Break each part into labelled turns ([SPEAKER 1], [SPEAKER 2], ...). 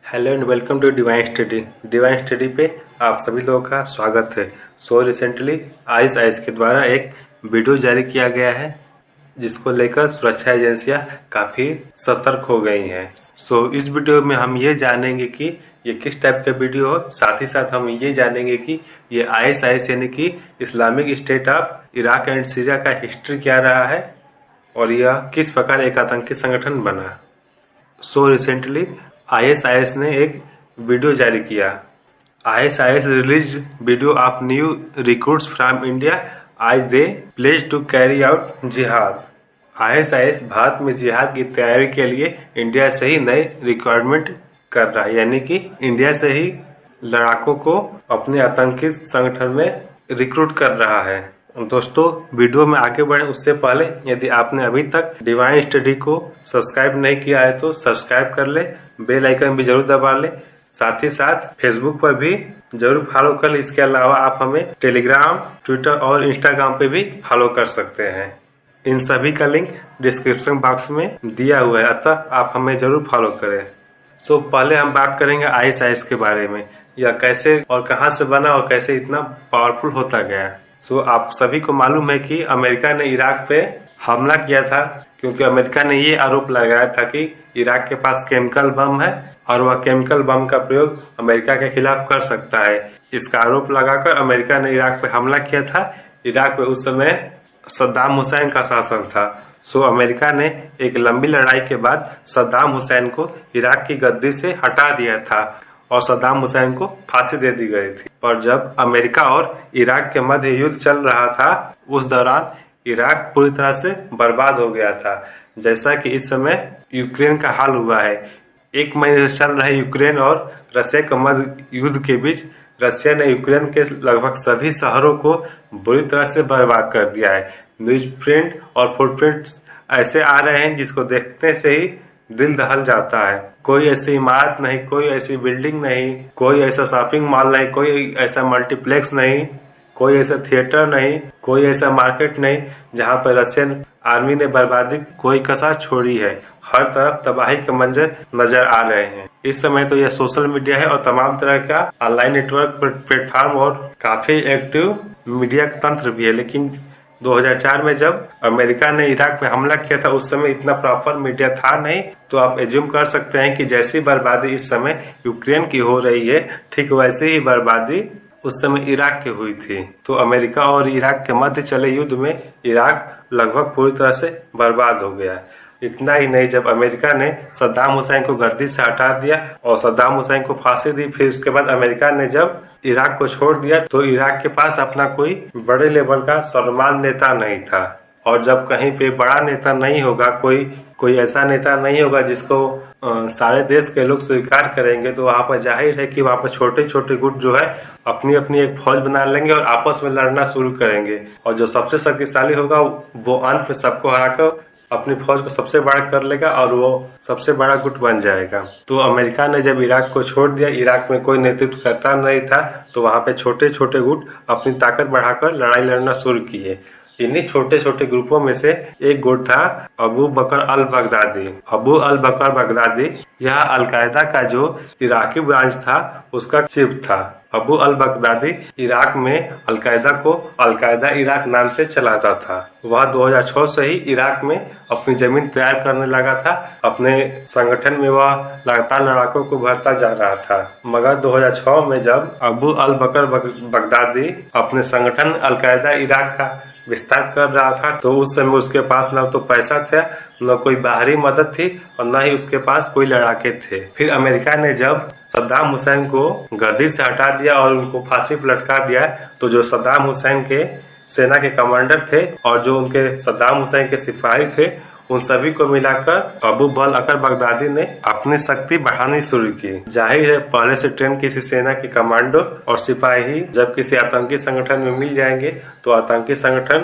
[SPEAKER 1] Hello and welcome to divine study. Divine study पे आप सभी लोगों का स्वागत है। रिसेंटली आईएसआईएस के द्वारा एक वीडियो जारी किया गया है जिसको लेकर सुरक्षा एजेंसियां काफी सतर्क हो गई हैं। इस वीडियो में हम ये जानेंगे कि ये किस टाइप का वीडियो हो, साथ ही साथ हम ये जानेंगे कि ये आईएसआईएस यानी कि Islamic state of Iraq and Syria का हिस्ट्री क्या रहा है और यह किस प्रकार एक आतंकी संगठन बना। रिसेंटली आईएसआईएस ने एक वीडियो जारी किया। ISIS released video of new recruits from India आज दे प्लेज टू कैरी आउट जिहाद। आईएसआईएस भारत में जिहाद की तैयारी के लिए इंडिया से ही नए रिक्वायरमेंट कर रहा है, यानी कि इंडिया से ही लड़ाकों को अपने आतंकी संगठन में रिक्रूट कर रहा है। दोस्तों, वीडियो में आगे बढ़े उससे पहले यदि आपने अभी तक डिवाइन स्टडी को सब्सक्राइब नहीं किया है तो सब्सक्राइब कर ले, बेल आइकन भी जरूर दबा ले, साथ ही साथ फेसबुक पर भी जरूर फॉलो कर ले। इसके अलावा आप हमें टेलीग्राम, ट्विटर और इंस्टाग्राम पे भी फॉलो कर सकते हैं। इन सभी का लिंक डिस्क्रिप्शन बॉक्स में दिया हुआ है, अतः आप हमें जरूर फॉलो करें। पहले हम बात करेंगे आईएसआईएस के बारे में, यह कैसे और कहां से बना और कैसे इतना पावरफुल होता गया। आप सभी को मालूम है कि अमेरिका ने इराक पे हमला किया था, क्योंकि अमेरिका ने ये आरोप लगाया था कि इराक के पास केमिकल बम है और वह केमिकल बम का प्रयोग अमेरिका के खिलाफ कर सकता है। इसका आरोप लगाकर अमेरिका ने इराक पे हमला किया था। इराक में उस समय सद्दाम हुसैन का शासन था। अमेरिका ने एक लंबी लड़ाई के बाद सद्दाम हुसैन को इराक की गद्दी से हटा दिया था और सद्दाम हुसैन को फांसी दे दी गई थी। पर जब अमेरिका और इराक के मध्य युद्ध चल रहा था, उस दौरान इराक पूरी तरह से बर्बाद हो गया था, जैसा कि इस समय यूक्रेन का हाल हुआ है। 1 महीने से चल रहे यूक्रेन और रशिया के मध्य युद्ध के बीच रशिया ने यूक्रेन के लगभग सभी शहरों को बुरी तरह से बर्बाद कर दिया है। न्यूज प्रिंट और फुटप्रिंट्स ऐसे आ रहे हैं जिसको देखने से ही दिल दहल जाता है। कोई ऐसी इमारत नहीं, कोई ऐसी बिल्डिंग नहीं, कोई ऐसा शॉपिंग मॉल नहीं, कोई ऐसा मल्टीप्लेक्स नहीं, कोई ऐसा थिएटर नहीं, कोई ऐसा मार्केट नहीं जहां पर रशियन आर्मी ने बर्बादी कोई कसर छोड़ी है। हर तरफ तबाही के मंजर नजर आ रहे हैं। इस समय तो यह सोशल मीडिया है और तमाम तरह का ऑनलाइन नेटवर्क प्लेटफॉर्म और काफी एक्टिव मीडिया तंत्र भी है, लेकिन 2004 में जब अमेरिका ने इराक में हमला किया था उस समय इतना प्रॉपर मीडिया था नहीं। तो आप एज्यूम कर सकते हैं कि जैसी बर्बादी इस समय यूक्रेन की हो रही है, ठीक वैसे ही बर्बादी उस समय इराक की हुई थी। तो अमेरिका और इराक के मध्य चले युद्ध में इराक लगभग पूरी तरह से बर्बाद हो गया। इतना ही नहीं, जब अमेरिका ने सद्दाम हुसैन को गद्दी से हटा दिया और सद्दाम हुसैन को फांसी दी, फिर उसके बाद अमेरिका ने जब इराक को छोड़ दिया तो इराक के पास अपना कोई बड़े लेवल का सर्वमान्य नेता नहीं था। और जब कहीं पे बड़ा नेता नहीं होगा, कोई ऐसा नेता नहीं होगा जिसको सारे देश के लोग स्वीकार करेंगे, तो वहां पर जाहिर है कि वहां पर छोटे छोटे गुट जो है अपनी अपनी एक फौज बना लेंगे और आपस में लड़ना शुरू करेंगे। और जो सबसे शक्तिशाली होगा वो अंत में सबको हराकर अपनी फौज को सबसे बड़ा कर लेगा और वो सबसे बड़ा गुट बन जाएगा। तो अमेरिका ने जब इराक को छोड़ दिया, इराक में कोई नेतृत्व करता नहीं था, तो वहां पे छोटे छोटे गुट अपनी ताकत बढ़ाकर लड़ाई लड़ना शुरू किए। इन्हीं छोटे छोटे ग्रुपों में से एक गुट था अबू बकर अल बगदादी। अबू अल बकर बगदादी यह अलकायदा का जो इराकी ब्रांच था उसका चीफ था। अबू अल बगदादी इराक में अलकायदा को अलकायदा इराक नाम से चलाता था। वह 2006 से ही इराक में अपनी जमीन तैयार करने लगा था। अपने संगठन में वह लगातार लड़ाकों को भरता जा रहा था। मगर 2006 में जब अबू अल बकर बगदादी अपने संगठन अलकायदा इराक का विस्तार कर रहा था, तो उस समय उसके पास न तो पैसा था, न कोई बाहरी मदद थी और न ही उसके पास कोई लड़ाके थे। फिर अमेरिका ने जब सद्दाम हुसैन को गद्दी से हटा दिया और उनको फांसी पर लटका दिया, तो जो सद्दाम हुसैन के सेना के कमांडर थे और जो उनके सद्दाम हुसैन के सिपाही थे, उन सभी को मिलाकर अबू बल अकर बगदादी ने अपनी शक्ति बढ़ानी शुरू की। जाहिर है, पहले से ट्रेन किसी सेना के कमांडो और सिपाही जब किसी आतंकी संगठन में मिल जाएंगे तो आतंकी संगठन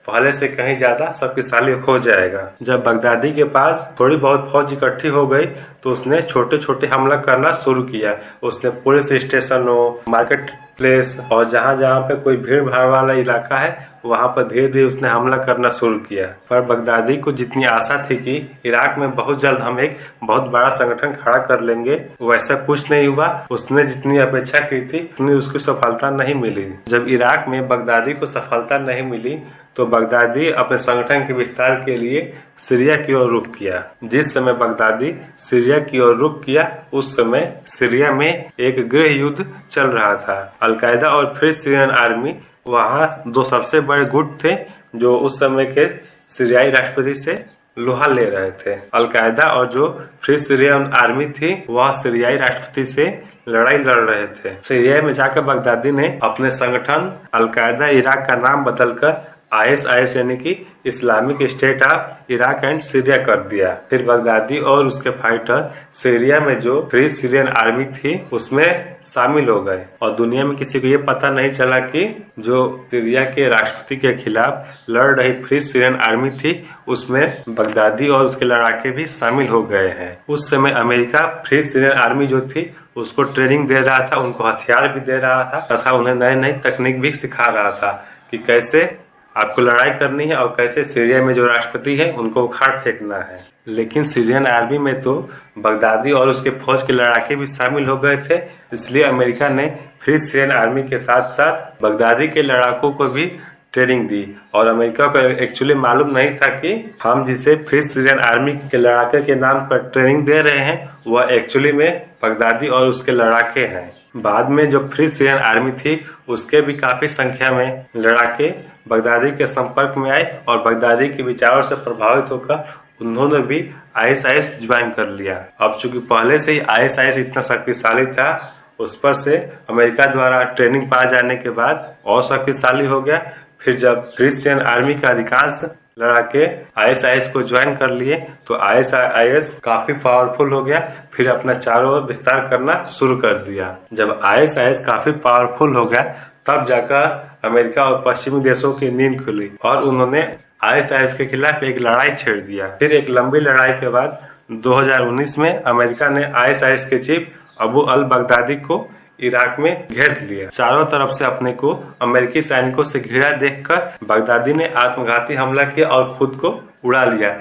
[SPEAKER 1] पहले से कहीं ज्यादा शक्तिशाली हो जाएगा। जब बगदादी के पास थोड़ी बहुत फौज इकट्ठी हो गई तो उसने छोटे छोटे हमला करना शुरू किया। उसने पुलिस स्टेशनों, मार्केट प्लेस और जहाँ जहाँ पे कोई भीड़ भाड़ वाला इलाका है वहां पर धीरे धीरे उसने हमला करना शुरू किया। पर बगदादी को जितनी आशा थी कि इराक में बहुत जल्द हम एक बहुत बड़ा संगठन खड़ा कर लेंगे, वैसा कुछ नहीं हुआ। उसने जितनी अपेक्षा की थी उतनी उसको सफलता नहीं मिली। जब इराक में बगदादी को सफलता नहीं मिली तो बगदादी अपने संगठन के विस्तार के लिए सीरिया की ओर रुख किया। जिस समय बगदादी सीरिया की ओर रुख किया उस समय सीरिया में एक गृह युद्ध चल रहा था। अलकायदा और फ्री सीरियन आर्मी वहाँ दो सबसे बड़े गुट थे जो उस समय के सीरियाई राष्ट्रपति से लोहा ले रहे थे। अलकायदा और जो फ्री सीरियन आर्मी थी वह सीरियाई राष्ट्रपति से लड़ाई लड़ रहे थे। सीरिया में जाकर बगदादी ने अपने संगठन अलकायदा इराक का नाम बदलकर ISIS यानी कि Islamic state of Iraq and Syria कर दिया। फिर बगदादी और उसके फाइटर सीरिया में जो फ्री सीरियन आर्मी थी उसमें शामिल हो गए और दुनिया में किसी को ये पता नहीं चला कि जो सीरिया के राष्ट्रपति के खिलाफ लड़ रही फ्री सीरियन आर्मी थी उसमें बगदादी और उसके लड़ाके भी शामिल हो गए हैं। उस समय अमेरिका फ्री सीरियन आर्मी जो थी उसको ट्रेनिंग दे रहा था, उनको हथियार भी दे रहा था तथा उन्हें नई नई तकनीक भी सिखा रहा था कि कैसे आपको लड़ाई करनी है और कैसे सीरिया में जो राष्ट्रपति है उनको उखाड़ फेंकना है। लेकिन सीरियन आर्मी में तो बगदादी और उसके फौज के लड़ाके भी शामिल हो गए थे, इसलिए अमेरिका ने फ्री सीरियन आर्मी के साथ साथ बगदादी के लड़ाकों को भी ट्रेनिंग दी। और अमेरिका को एक्चुअली मालूम नहीं था कि हम जिसे फ्री सीरियन आर्मी के लड़ाके के नाम पर ट्रेनिंग दे रहे हैं वह एक्चुअली में बगदादी और उसके लड़ाके हैं। बाद में जो फ्री सीरियन आर्मी थी उसके भी काफी संख्या में लड़ाके बगदादी के संपर्क में आए और बगदादी के विचारों से प्रभावित होकर उन्होंने भी ISIS ज्वाइन कर लिया। अब चूंकि पहले से ही ISIS इतना शक्तिशाली था उस पर से अमेरिका द्वारा ट्रेनिंग पाए जाने के बाद और शक्तिशाली हो गया। फिर जब फ्री सीरियन आर्मी का अधिकांश लड़ाके ISIS को ज्वाइन कर लिए तो ISIS काफी पावरफुल हो गया, फिर अपना चारों ओर विस्तार करना शुरू कर दिया। जब ISIS काफी पावरफुल हो गया तब जाकर अमेरिका और पश्चिमी देशों की नींद खुली और उन्होंने ISIS के खिलाफ एक लड़ाई छेड़ दिया। फिर एक लंबी लड़ाई के बाद 2019 में अमेरिका ने ISIS के चीफ अबू अल बगदादी को इराक में घेर लिया। चारों तरफ से अपने को अमेरिकी सैनिकों से घिरा देखकर बगदादी ने आत्मघाती हमला किया और खुद को उड़ा लिया।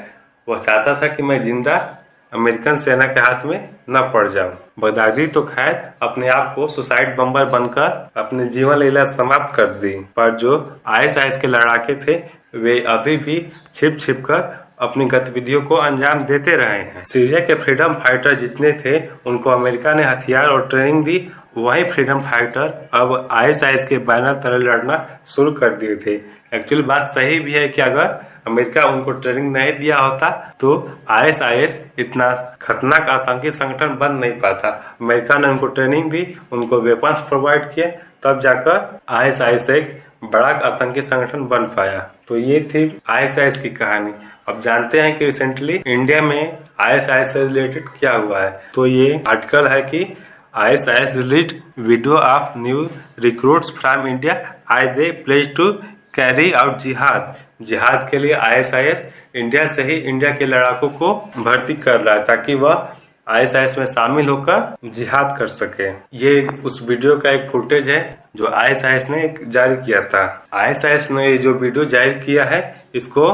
[SPEAKER 1] वह चाहता था कि मैं जिंदा अमेरिकन सेना के हाथ में न पड़ जाऊं। बगदादी तो खैर अपने आप को सुसाइड बम्बर बनकर अपनी जीवन लीला समाप्त कर दी, पर जो ISIS के लड़ाके थे वे अभी भी छिप छिप कर अपनी गतिविधियों को अंजाम देते रहे हैं। सीरिया के फ्रीडम फाइटर जितने थे उनको अमेरिका ने हथियार और ट्रेनिंग दी, वही फ्रीडम फाइटर अब ISIS के बैनर तले लड़ना शुरू कर दिए थे। एक्चुअली बात सही भी है कि अगर अमेरिका उनको ट्रेनिंग नहीं दिया होता तो ISIS इतना खतरनाक आतंकी संगठन बन नहीं पाता। अमेरिका ने उनको ट्रेनिंग दी, उनको वेपन्स प्रोवाइड किए, तब जाकर ISIS एक बड़ा आतंकी संगठन बन पाया। तो ये थी ISIS की कहानी। अब जानते हैं कि रिसेंटली इंडिया में ISIS से रिलेटेड क्या हुआ है। तो ये आर्टिकल है कि ISIS released video of new recruits from India I they pledge to carry out jihad. जिहाद के लिए ISIS इंडिया से ही इंडिया के लड़ाकों को भर्ती कर रहा है ताकि वह ISIS में शामिल होकर जिहाद कर सके। ये उस वीडियो का एक फुटेज है जो ISIS ने जारी किया था। ISIS ने ये जो वीडियो जारी किया है इसको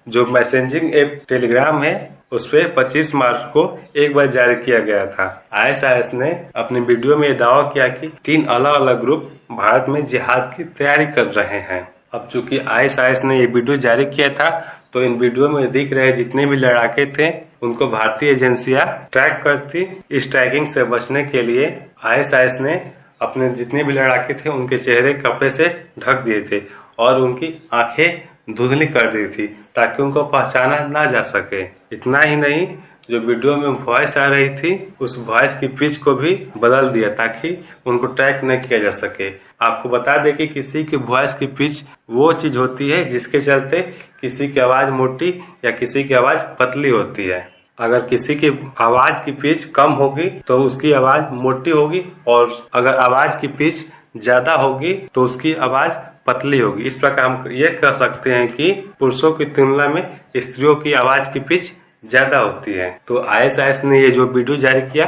[SPEAKER 1] जो मैसेजिंग ऐप टेलीग्राम है उस पे 25 मार्च को एक बार जारी किया गया था। ISIS ने अपने वीडियो में दावा किया कि 3 अलग अलग ग्रुप भारत में जिहाद की तैयारी कर रहे हैं। अब चूंकि ISIS ने ये वीडियो जारी किया था तो इन वीडियो में दिख रहे जितने भी लड़ाके थे उनको भारतीय एजेंसियां ट्रैक करती। इस ट्रैकिंग से बचने के लिए ISIS ने अपने जितने भी लड़ाके थे उनके चेहरे कपड़े से ढक दिए थे और उनकी आंखें धुंधली कर दी थी ताकि उनको पहचाना ना जा सके। इतना ही नहीं, जो वीडियो में वॉइस आ रही थी उस वॉइस की पिच को भी बदल दिया ताकि उनको ट्रैक न किया जा सके। आपको बता दें कि किसी की वॉइस की पिच वो चीज होती है जिसके चलते किसी की आवाज मोटी या किसी की आवाज पतली होती है। अगर किसी की आवाज की पिच कम होगी तो उसकी आवाज मोटी होगी और अगर आवाज की पिच ज्यादा होगी तो उसकी आवाज पतली होगी। इस प्रकार हम ये कह सकते हैं कि पुरुषों की तुलना में स्त्रियों की आवाज की पिच ज्यादा होती है। तो ISIS ने ये जो वीडियो जारी किया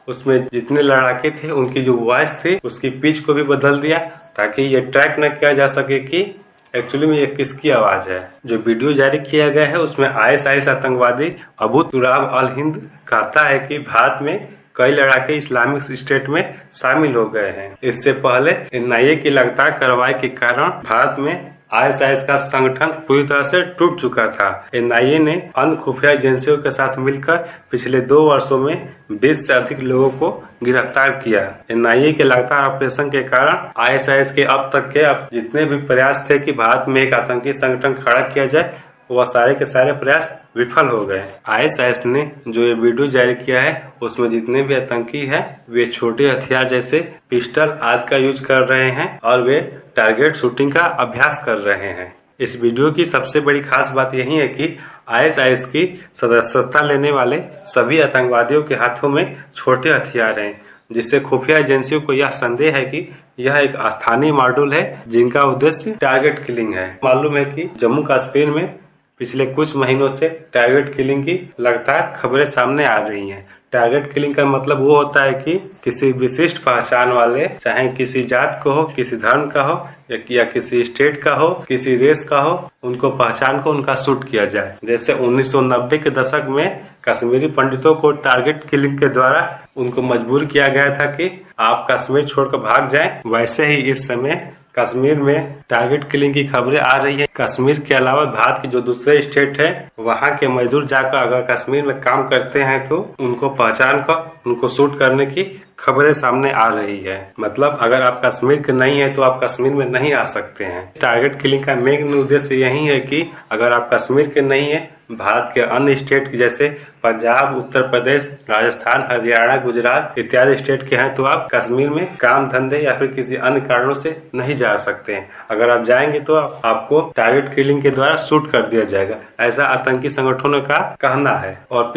[SPEAKER 1] उसमें जितने लड़ाके थे उनकी जो वॉइस थी उसकी पिच को भी बदल दिया ताकि ये ट्रैक न किया जा सके कि एक्चुअली में ये किसकी आवाज है। जो वीडियो जारी किया गया है उसमें आईएसआईएस आतंकवादी अबू तुराब अल हिंद कहता है कि भारत में कई लड़ाके इस्लामिक स्टेट में शामिल हो गए हैं। इससे पहले एनआईए की लगातार कार्रवाई के कारण भारत में आईएसआईएस का संगठन पूरी तरह से टूट चुका था। एनआईए ने अन्य खुफिया एजेंसियों के साथ मिलकर पिछले 2 वर्षों में 20 से अधिक लोगों को गिरफ्तार किया। एनआईए के लगातार ऑपरेशन के कारण आईएसआईएस के अब तक के जितने भी प्रयास थे कि भारत में एक आतंकी संगठन खड़ा किया जाए वह सारे के सारे प्रयास विफल हो गए। आईएसआईएस ने जो ये वीडियो जारी किया है उसमें जितने भी आतंकी हैं वे छोटे हथियार जैसे पिस्टल आदि का यूज कर रहे हैं और वे टारगेट शूटिंग का अभ्यास कर रहे हैं। इस वीडियो की सबसे बड़ी खास बात यही है कि आईएसआईएस की सदस्यता लेने वाले सभी आतंकवादियों के हाथों में छोटे हथियार हैं, जिससे खुफिया एजेंसियों को यह संदेह है कि यह एक स्थानीय मॉड्यूल है जिनका उद्देश्य टारगेट किलिंग है। मालूम है कि जम्मू कश्मीर में पिछले कुछ महीनों से टारगेट किलिंग की लगातार खबरें सामने आ रही हैं। टारगेट किलिंग का मतलब वो होता है कि किसी विशिष्ट पहचान वाले, चाहे किसी जात को हो, किसी धर्म का हो या किसी स्टेट का हो, किसी रेस का हो, उनको पहचान को उनका शूट किया जाए। जैसे 1990 के दशक में कश्मीरी पंडितों को टारगेट किलिंग के द्वारा उनको मजबूर किया गया था कि आप कश्मीर छोड़कर भाग जाएं, वैसे ही इस समय कश्मीर में टारगेट किलिंग की खबरें आ रही है। कश्मीर के अलावा भारत के जो दूसरे स्टेट है वहाँ के मजदूर जाकर अगर कश्मीर में काम करते हैं तो उनको पहचान कर उनको शूट करने की खबरें सामने आ रही है। मतलब अगर आप कश्मीर के नहीं है तो आप कश्मीर में नहीं आ सकते हैं। टारगेट किलिंग का मेन उद्देश्य यही है कि अगर आप कश्मीर के नहीं है, भारत के अन्य स्टेट जैसे पंजाब, उत्तर प्रदेश, राजस्थान, हरियाणा, गुजरात इत्यादि स्टेट के हैं तो आप कश्मीर में काम धंधे या फिर किसी अन्य कारणों से नहीं जा सकते हैं। अगर आप जाएंगे तो आपको टारगेट किलिंग के द्वारा शूट कर दिया जाएगा, ऐसा आतंकी संगठनों का कहना है। और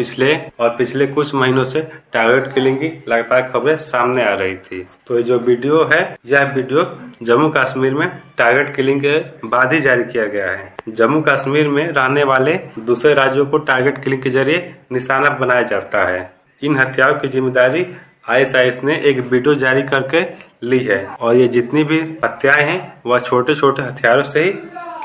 [SPEAKER 1] पिछले कुछ महीनों से टारगेट किलिंग की लगातार खबरें सामने आ रही थी। तो ये जो वीडियो है यह वीडियो जम्मू कश्मीर में टारगेट किलिंग के बाद ही जारी किया गया है। जम्मू कश्मीर में रहने वाले दूसरे राज्यों को टारगेट किलिंग के जरिए निशाना बनाया जाता है। इन हत्याओं की जिम्मेदारी आईएसआईएस ने एक वीडियो जारी करके ली है और ये जितनी भी हत्याएं हैं वह छोटे छोटे हथियारों से ही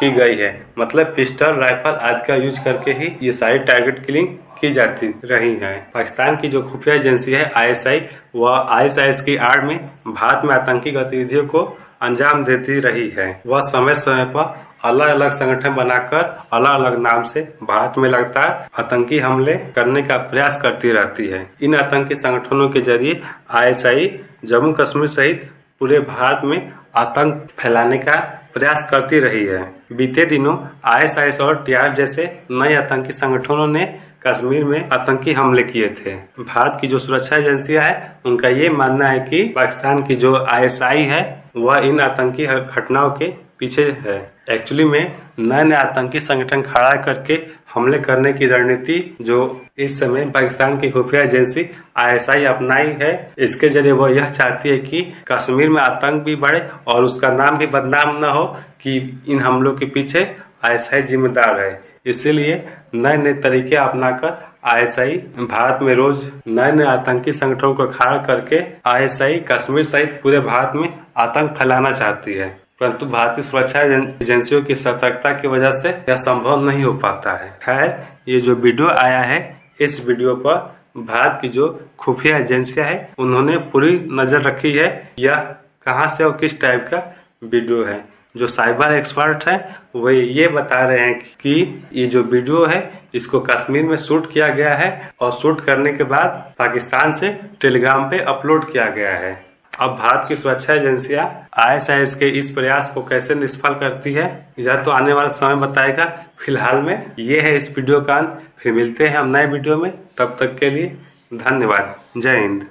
[SPEAKER 1] की गई है। मतलब पिस्टल, राइफल आदि का यूज करके ही ये सारी टारगेट किलिंग की जाती रही है। पाकिस्तान की जो खुफिया एजेंसी है आईएसआई, वह आईएसआईएस की आड़ में भारत में आतंकी गतिविधियों को अंजाम देती रही है। वह समय समय पर अलग अलग संगठन बनाकर अलग अलग नाम से भारत में लगातार आतंकी हमले करने का प्रयास करती रहती है। इन आतंकी संगठनों के जरिए आईएसआई जम्मू कश्मीर सहित पूरे भारत में आतंक फैलाने का प्रयास करती रही है। बीते दिनों आईएसआईएस और टीआर जैसे नए आतंकी संगठनों ने कश्मीर में आतंकी हमले किए थे। भारत की जो सुरक्षा एजेंसियां है उनका ये मानना है कि पाकिस्तान की जो आईएसआई है वह इन आतंकी घटनाओं के पीछे है। एक्चुअली में नए आतंकी संगठन खड़ा करके हमले करने की रणनीति जो इस समय पाकिस्तान की खुफिया एजेंसी आईएसआई अपनाई है, इसके जरिए वह यह चाहती है कि कश्मीर में आतंक भी बढ़े और उसका नाम भी बदनाम न हो कि इन हमलों के पीछे आईएसआई जिम्मेदार है। इसीलिए नए नए तरीके अपनाकर आईएसआई भारत में रोज नए आतंकी संगठनों को खड़ा करके आईएसआई कश्मीर सहित पूरे भारत में आतंक फैलाना चाहती है। परंतु भारतीय सुरक्षा एजेंसियों की सतर्कता की वजह से यह संभव नहीं हो पाता है। खैर, ये जो वीडियो आया है इस वीडियो पर भारत की जो खुफिया एजेंसियां है उन्होंने पूरी नजर रखी है यह कहां से और किस टाइप का वीडियो है। जो साइबर एक्सपर्ट है वो ये बता रहे हैं कि ये जो वीडियो है इसको कश्मीर में शूट किया गया है और शूट करने के बाद पाकिस्तान से टेलीग्राम पे अपलोड किया गया है। अब भारत की सुरक्षा एजेंसियां आईएसआईएस के इस प्रयास को कैसे निष्फल करती है यह तो आने वाला समय बताएगा। फिलहाल में ये है इस वीडियो का अंत। फिर मिलते हैं हम नए वीडियो में, तब तक के लिए धन्यवाद। जय हिंद।